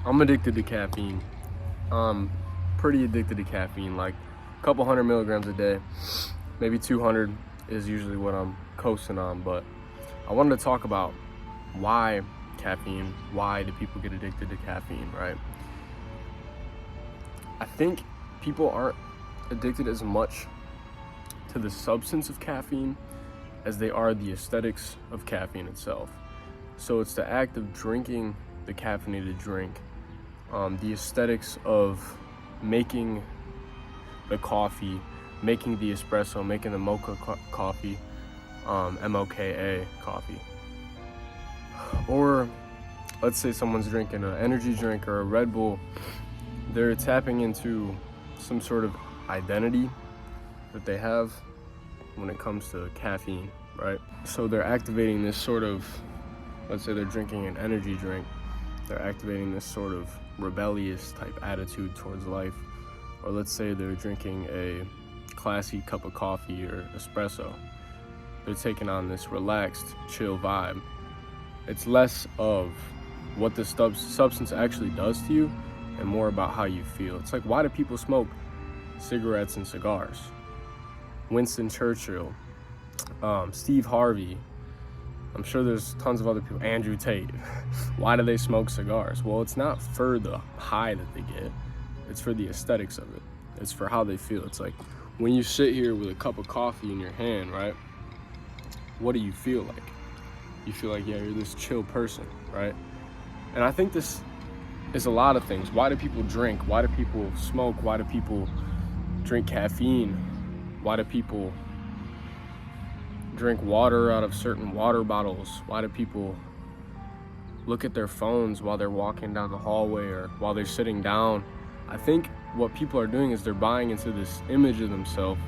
I'm addicted to caffeine. Pretty addicted to caffeine, like a couple hundred milligrams a day, maybe 200 is usually what I'm coasting on. But I wanted to talk about why caffeine, why do people get addicted to caffeine, right? I think people aren't addicted as much to the substance of caffeine as they are the aesthetics of caffeine itself. So it's the act of drinking the caffeinated drink, the aesthetics of making the coffee, making the espresso, making the mocha coffee, MOKA coffee. Or let's say someone's drinking an energy drink or a Red Bull, they're tapping into some sort of identity that they have when it comes to caffeine, right? So they're activating this sort of, let's say they're drinking an energy drink, they're activating this sort of rebellious type attitude towards life. Or let's say they're drinking a classy cup of coffee or espresso. They're taking on this relaxed, chill vibe. It's less of what the substance actually does to you and more about how you feel. It's like, why do people smoke cigarettes and cigars? Winston Churchill, Steve Harvey, I'm sure there's tons of other people, Andrew Tate. Why do they smoke cigars? Well, it's not for the high that they get, it's for the aesthetics of it. It's for how they feel. It's like when you sit here with a cup of coffee in your hand, right? What do you feel like? You feel like, yeah, you're this chill person, right? And I think this is a lot of things. Why do people drink? Why do people smoke? Why do people drink caffeine? Why do people drink water out of certain water bottles? Why do people look at their phones while they're walking down the hallway or while they're sitting down? I think what people are doing is they're buying into this image of themselves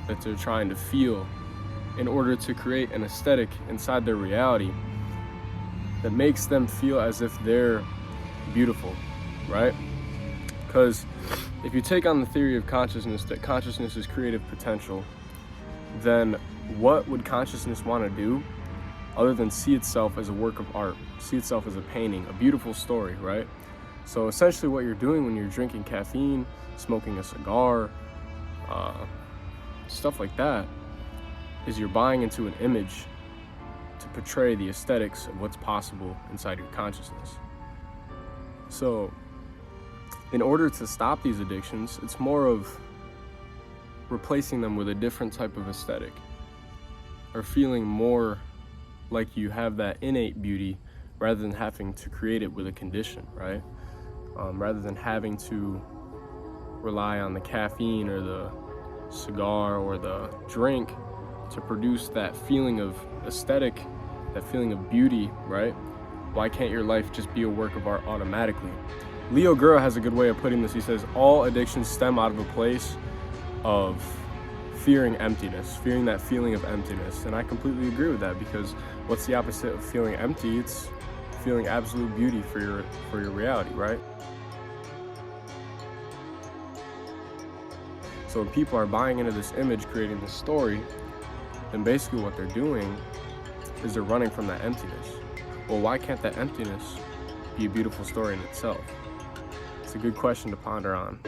that they're trying to feel in order to create an aesthetic inside their reality that makes them feel as if they're beautiful, right? Because if you take on the theory of consciousness, that consciousness is creative potential, then what would consciousness want to do other than see itself as a work of art, see itself as a painting, a beautiful story, right? So essentially what you're doing when you're drinking caffeine, smoking a cigar, stuff like that, is you're buying into an image to portray the aesthetics of what's possible inside your consciousness. So in order to stop these addictions, it's more of replacing them with a different type of aesthetic, or feeling more like you have that innate beauty rather than having to create it with a condition, right? Rather than having to rely on the caffeine or the cigar or the drink to produce that feeling of aesthetic, that feeling of beauty, right? Why can't your life just be a work of art automatically? Leo Gura has a good way of putting this. He says, all addictions stem out of a place of fearing emptiness, fearing that feeling of emptiness. And I completely agree with that, because what's the opposite of feeling empty? It's feeling absolute beauty for your reality, right? So when people are buying into this image, creating this story, then basically what they're doing is they're running from that emptiness. Well, why can't that emptiness be a beautiful story in itself? It's a good question to ponder on.